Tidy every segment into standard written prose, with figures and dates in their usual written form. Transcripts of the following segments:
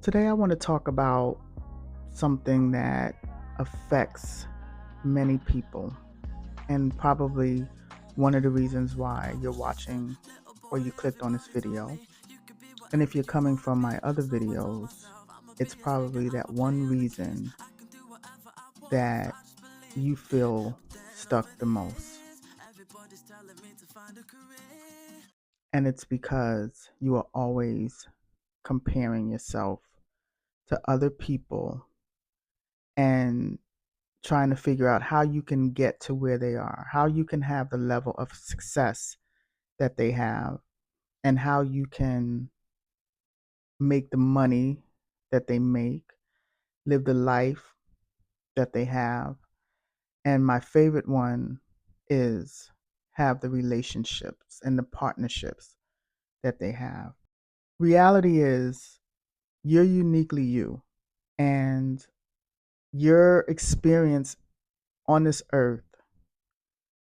Today, I want to talk about something that affects many people, and probably one of the reasons why you're watching or you clicked on this video. And if you're coming from my other videos, it's probably that one reason that you feel stuck the most. And it's because you are always comparing yourself to other people and trying to figure out how you can get to where they are, how you can have the level of success that they have, and how you can make the money that they make, live the life that they have. And my favorite one is have the relationships and the partnerships that they have. Reality is you're uniquely you, and your experience on this earth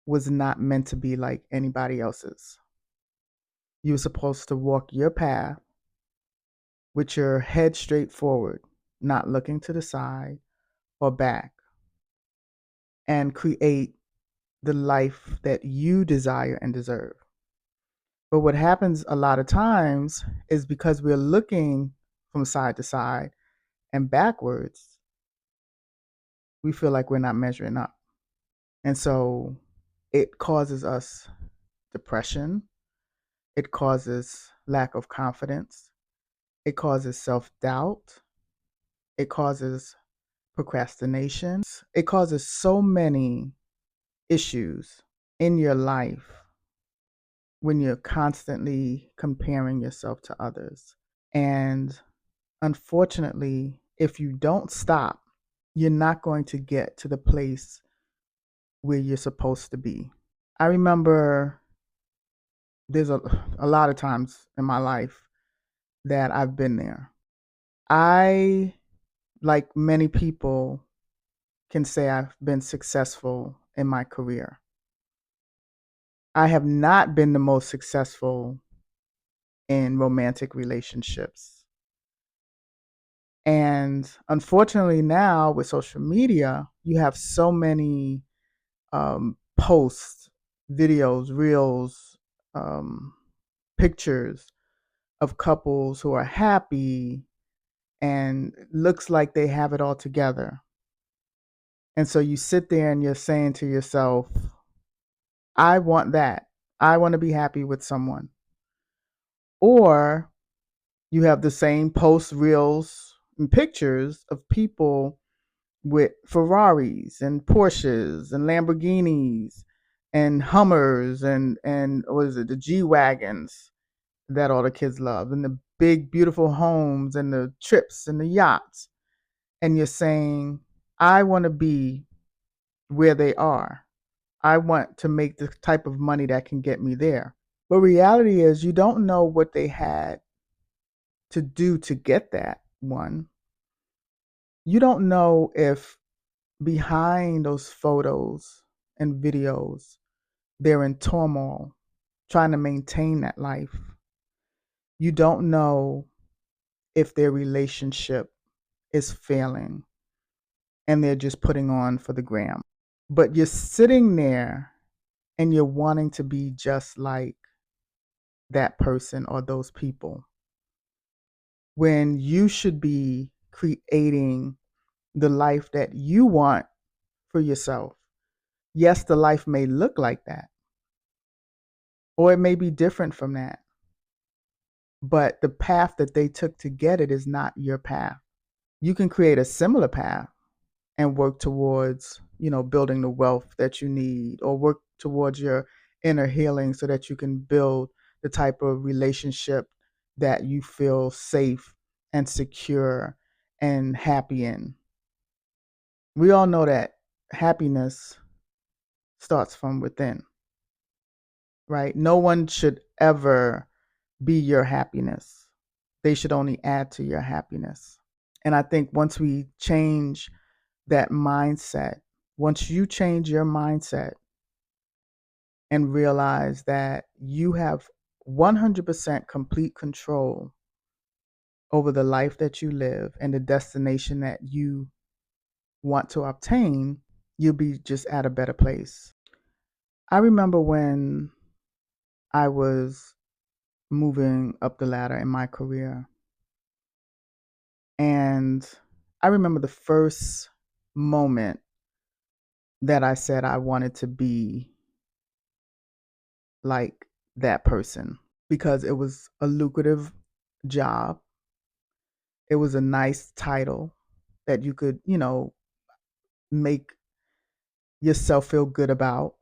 was not meant to be like anybody else's. You're supposed to walk your path with your head straight forward, not looking to the side or back, and create the life that you desire and deserve. But what happens a lot of times is because we're looking from side to side and backwards, we feel like we're not measuring up. And so it causes us depression, it causes lack of confidence, it causes self doubt, it causes procrastination. It causes so many issues in your life when you're constantly comparing yourself to others. And unfortunately, if you don't stop, you're not going to get to the place where you're supposed to be. I remember there's a lot of times in my life that I've been there. I, like many people, can say I've been successful in my career. I have not been the most successful in romantic relationships. And unfortunately, now with social media, you have so many posts, videos, reels, um, pictures of couples who are happy and looks like they have it all together. And so you sit there and you're saying to yourself, I want that. I want to be happy with someone. Or you have the same posts, reels, and pictures of people with Ferraris and Porsches and Lamborghinis and Hummers and what is it, the G wagons that all the kids love, and the big beautiful homes and the trips and the yachts. And you're saying, I want to be where they are. I want to make the type of money that can get me there. But reality is you don't know what they had to do to get that one. You don't know if behind those photos and videos, they're in turmoil trying to maintain that life. You don't know if their relationship is failing and they're just putting on for the gram. But you're sitting there and you're wanting to be just like that person or those people when you should be creating the life that you want for yourself. Yes, the life may look like that, or it may be different from that, but the path that they took to get it is not your path. You can create a similar path and work towards, building the wealth that you need, or work towards your inner healing so that you can build the type of relationship that you feel safe and secure and happy in. We all know that happiness starts from within, right? No one should ever be your happiness. They should only add to your happiness. And I think once we change that mindset, once you change your mindset and realize that you have 100% complete control over the life that you live and the destination that you want to obtain, you'll be just at a better place. I remember when I was moving up the ladder in my career, and I remember the first moment that I said I wanted to be like that person because it was a lucrative job. It was a nice title that you could, make yourself feel good about.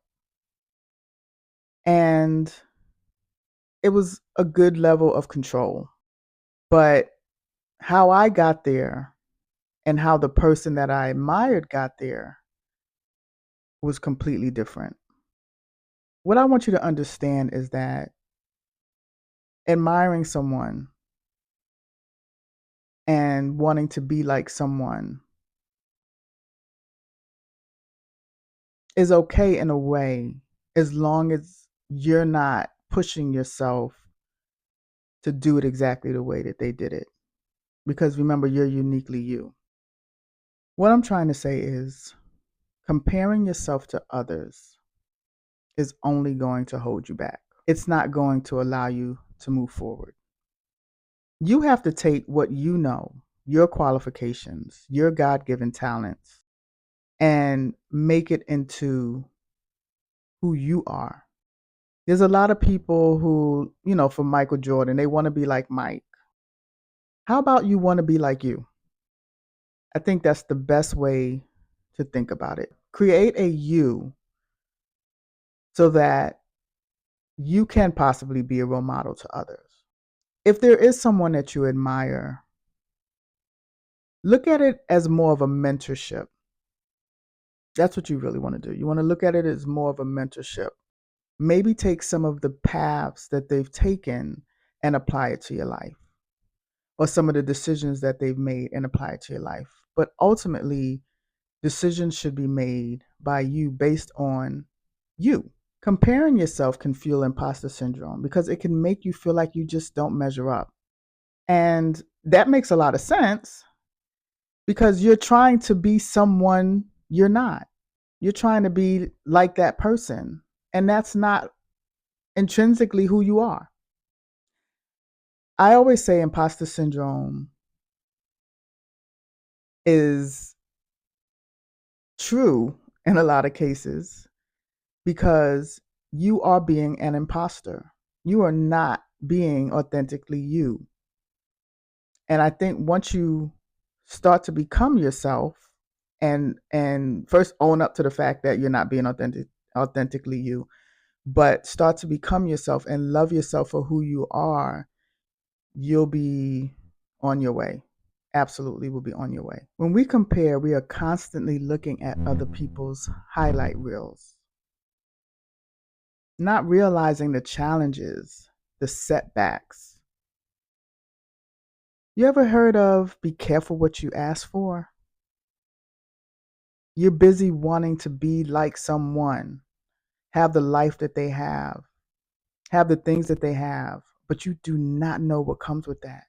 And it was a good level of control. But how I got there and how the person that I admired got there was completely different. What I want you to understand is that admiring someone and wanting to be like someone is okay in a way as long as you're not pushing yourself to do it exactly the way that they did it. Because remember, you're uniquely you. What I'm trying to say is comparing yourself to others is only going to hold you back. It's not going to allow you to move forward. You have to take what you know, your qualifications, your God given talents, and make it into who you are. There's a lot of people who, for Michael Jordan, they want to be like Mike. How about you want to be like you? I think that's the best way to think about it. Create a you so that you can possibly be a role model to others. If there is someone that you admire, look at it as more of a mentorship. That's what you really want to do. You want to look at it as more of a mentorship. Maybe take some of the paths that they've taken and apply it to your life, or some of the decisions that they've made and apply it to your life. But ultimately, decisions should be made by you based on you. Comparing yourself can fuel imposter syndrome because it can make you feel like you just don't measure up. And that makes a lot of sense because you're trying to be someone you're not. You're trying to be like that person, and that's not intrinsically who you are. I always say imposter syndrome is true in a lot of cases because you are being an imposter. You are not being authentically you. And I think once you start to become yourself and first own up to the fact that you're not being authentically you, but start to become yourself and love yourself for who you are, you'll be on your way. Absolutely will be on your way. When we compare, we are constantly looking at other people's highlight reels, not realizing the challenges, the setbacks. You ever heard of be careful what you ask for? You're busy wanting to be like someone, have the life that they have the things that they have, but you do not know what comes with that.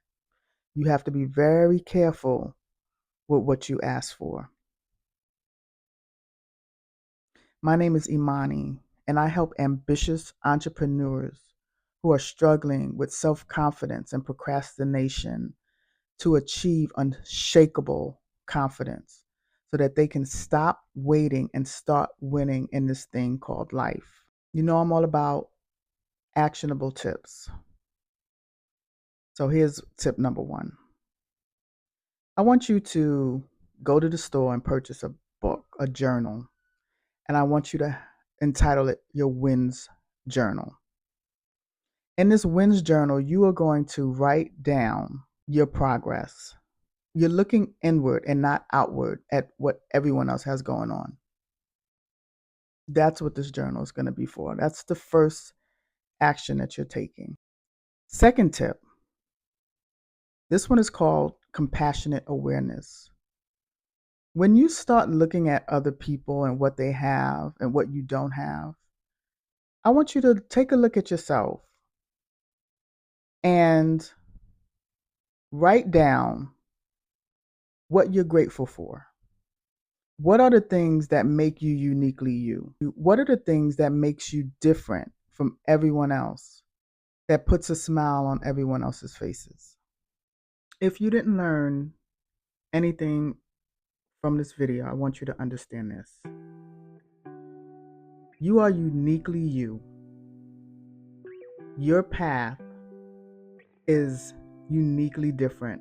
You have to be very careful with what you ask for. My name is Imani, and I help ambitious entrepreneurs who are struggling with self confidence and procrastination to achieve unshakable confidence so that they can stop waiting and start winning in this thing called life. You know, I'm all about actionable tips. So here's tip number one. I want you to go to the store and purchase a book, a journal, and I want you to entitle it your wins journal. In this wins journal, you are going to write down your progress. You're looking inward and not outward at what everyone else has going on. That's what this journal is going to be for. That's the first action that you're taking. Second tip, this one is called compassionate awareness. When you start looking at other people and what they have and what you don't have, I want you to take a look at yourself and Write down what you're grateful for. What are the things that make you uniquely you? What are the things that makes you different from everyone else, that puts a smile on everyone else's faces? If you didn't learn anything from this video, I want you to understand this. You are uniquely you. Your path is uniquely different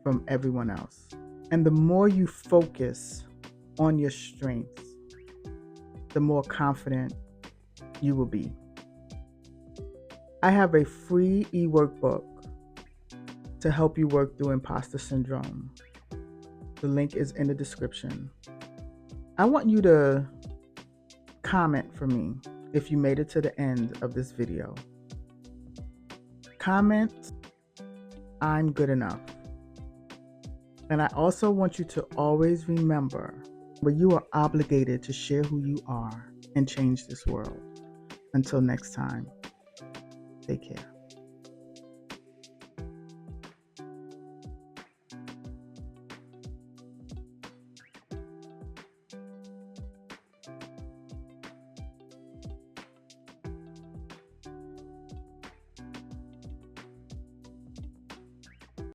from everyone else. And the more you focus on your strengths, the more confident you will be. I have a free e-workbook to help you work through imposter syndrome. The link is in the description. I want you to comment for me if you made it to the end of this video. Comment, I'm good enough. And I also want you to always remember that you are obligated to share who you are and change this world. Until next time, take care.